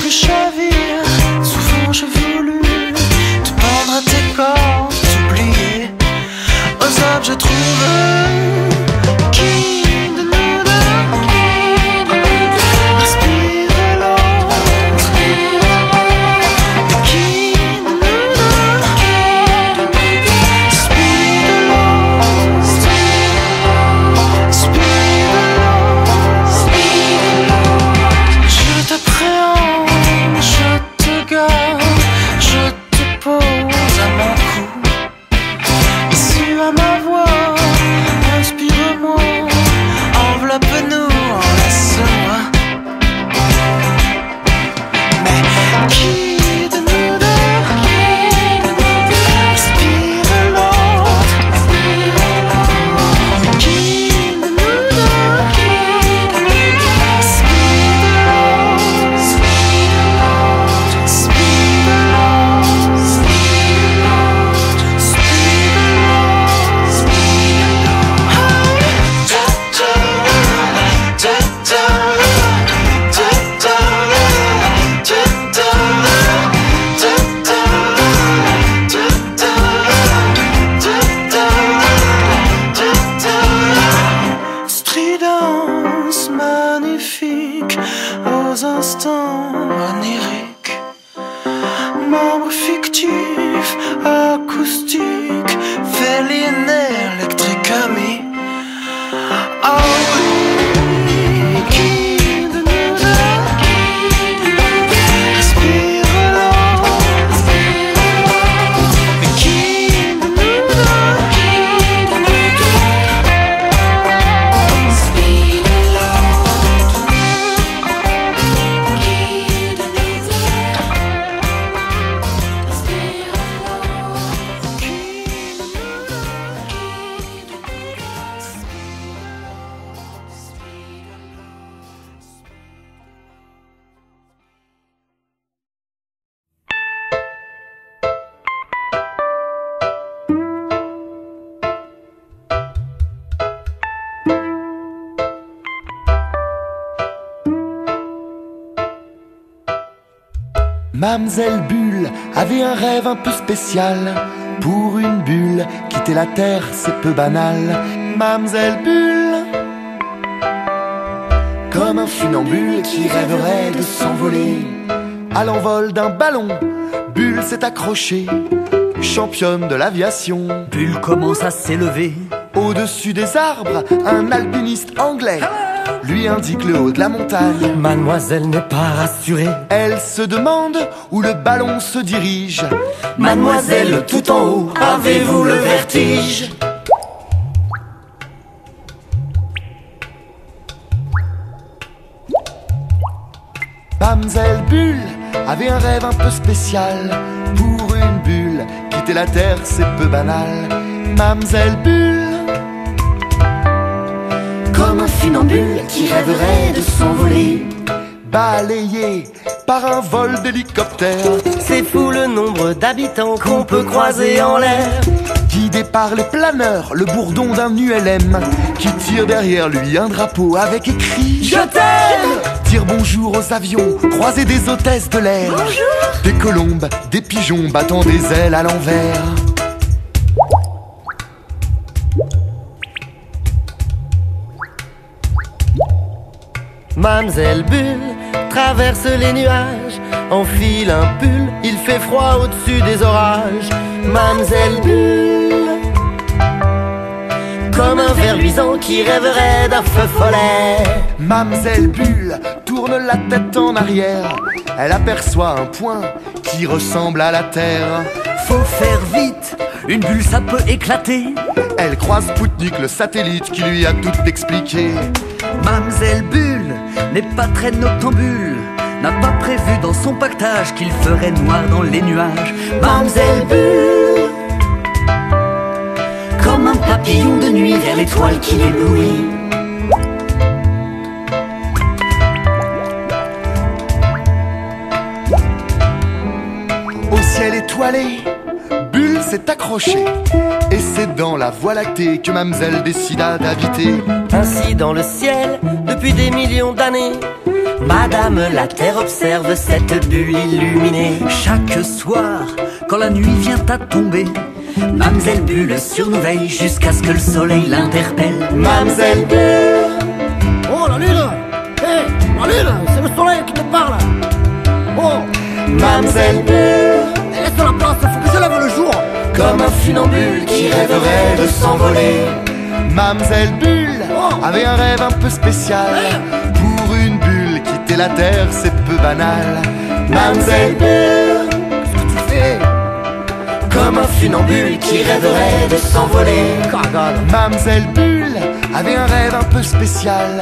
que je chavire. Souvent j'ai voulu te prendre à tes corps, t'oublier aux objets trouvés. Qui de nous deux respire l'autre? Et qui de nous deux speed l'autre? Speed l'autre. Je t'appréhende, je te garde, je te pose à mon cou. Issu à ma voix, inspire-moi, enveloppe-nous, enlace-moi. Mais qui de nous deux respire l'autre? Qui de nous deux speed l'autre? Speed l'autre. Stridence magnifique aux instants oniriques, membre fictif, acoustique, féline électrique ami. Oh oui, qui de nous deux respire l'autre? Et qui de nous deux speed l'autre? Qui de nous deux respire l'autre? Qui de nous Mamselle Bulle avait un rêve un peu spécial. Pour une bulle, quitter la terre, c'est peu banal. Mamselle Bulle, comme un funambule qui rêverait de s'envoler. À l'envol d'un ballon, Bulle s'est accrochée, championne de l'aviation. Bulle commence à s'élever. Au-dessus des arbres, un alpiniste anglais lui indique le haut de la montagne. Mademoiselle n'est pas rassurée. Elle se demande où le ballon se dirige. Mademoiselle, tout en haut, avez-vous le vertige? Mamselle Bulle avait un rêve un peu spécial. Pour une bulle, quitter la terre, c'est peu banal. Mamselle Bulle, Comme un funambule qui rêverait de s'envoler. balayée par un vol d'hélicoptère, C'est fou le nombre d'habitants qu'on peut croiser en l'air. guidé par les planeurs, le bourdon d'un ULM qui tire derrière lui un drapeau avec écrit Je t'aime. Dire bonjour aux avions, croiser des hôtesses de l'air. Des colombes, des pigeons battant des ailes à l'envers. Mamselle Bulle traverse les nuages, enfile un pull, il fait froid au-dessus des orages. Mamselle Bulle, comme un ver luisant qui rêverait d'un feu follet. Mamselle Bulle tourne la tête en arrière. Elle aperçoit un point qui ressemble à la Terre. Faut faire vite, une bulle ça peut éclater. Elle croise Spoutnik, le satellite, qui lui a tout expliqué. Mamselle Bulle n'est pas très noctambule, n'a pas prévu dans son pactage qu'il ferait noir dans les nuages. Mamselle Bulle, comme un papillon de nuit vers l'étoile qui l'éblouit. Au ciel étoilé, Bulle s'est accrochée. Et c'est dans la Voie lactée que Mamselle décida d'habiter. Ainsi dans le ciel, depuis des millions d'années, Madame la Terre observe cette bulle illuminée. Chaque soir, quand la nuit vient à tomber, Mamselle Bulle surveille jusqu'à ce que le soleil l'interpelle. Mamselle Bulle. Oh la lune! Hé, la lune, c'est le soleil qui te parle! Oh! Mamselle Bulle. Laisse la place, faut que je lève le jour! Comme un funambule qui rêverait de s'envoler. Mamselle Bulle avait un rêve un peu spécial. Pour une bulle, quitter la terre, c'est peu banal. Mamselle Bulle. Qu'est-ce que tu fais? Comme un funambule qui rêverait de s'envoler. Mamselle Bulle avait un rêve un peu spécial.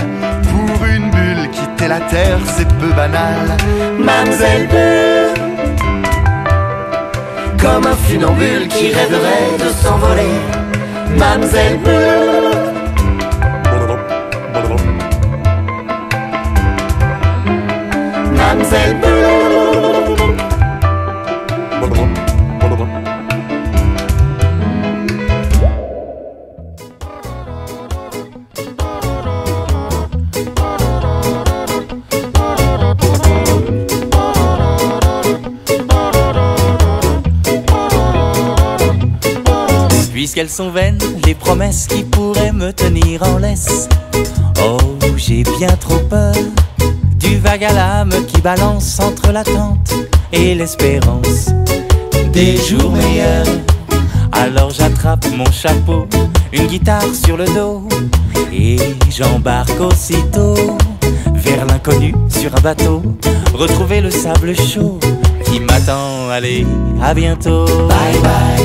Pour une bulle, quitter la terre, c'est peu banal. Mamselle Bulle. Comme un funambule qui rêverait de s'envoler. Mamselle Bulle. Mamselle Bulle. Puisqu'elles sont vaines, les promesses qui pourraient me tenir en laisse. Oh, j'ai bien trop peur du vague à l'âme qui balance entre l'attente et l'espérance des jours meilleurs. Alors j'attrape mon chapeau, une guitare sur le dos, et j'embarque aussitôt vers l'inconnu sur un bateau. Retrouver le sable chaud qui m'attend, allez, à bientôt. Bye bye.